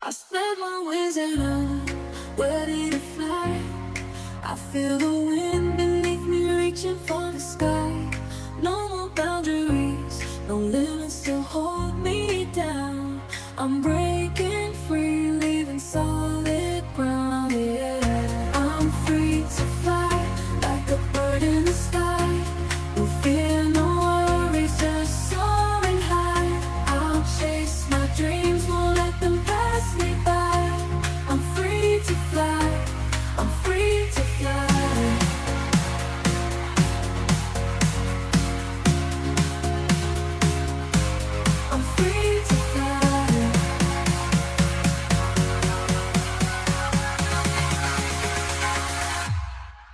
I spread my wings and I'm ready to fly. I feel the wind beneath me reaching for the sky. No more boundaries, no limits to hold me down. I'm breaking free, leaving solid ground, yeah. I'm free to fly, like a bird in the sky. No fear, no worries, just soaring high. I'll chase my dreams, won't let them pass me by. I'm free to fly, I'm free to fly. I'm free to fly.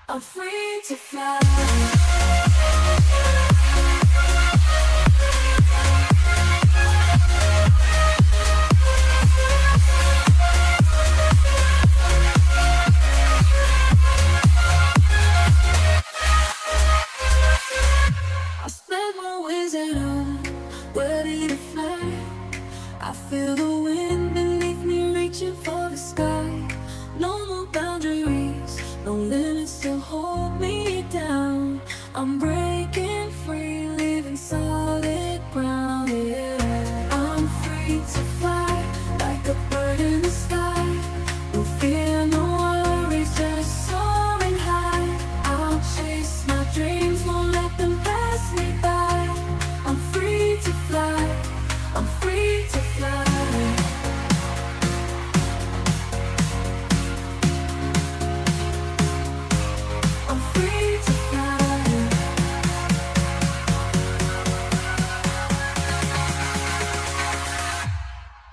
I'm free to fly. I spread my wings and I'm ready to fly. I feel the wind beneath me reaching for the sky. No more boundaries, no limits to hold me down. I'm breaking free, leaving solid ground, yeah. I'm free to fly, like a bird in the sky. No fear, no worries, just soaring high. I'll chase my dreams, won't let them pass me by. I'm free to fly, I'm free to fly. I'm free to fly.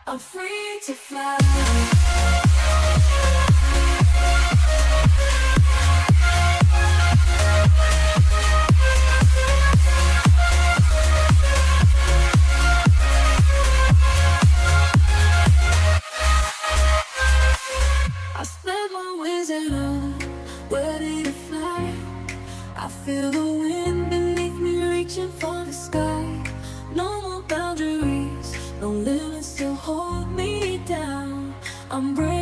I'm free to fly. I spread my wings and I'm ready to fly. I feel the wind beneath me reaching for the sky. No more boundaries, no limits to hold me down. I'm brave.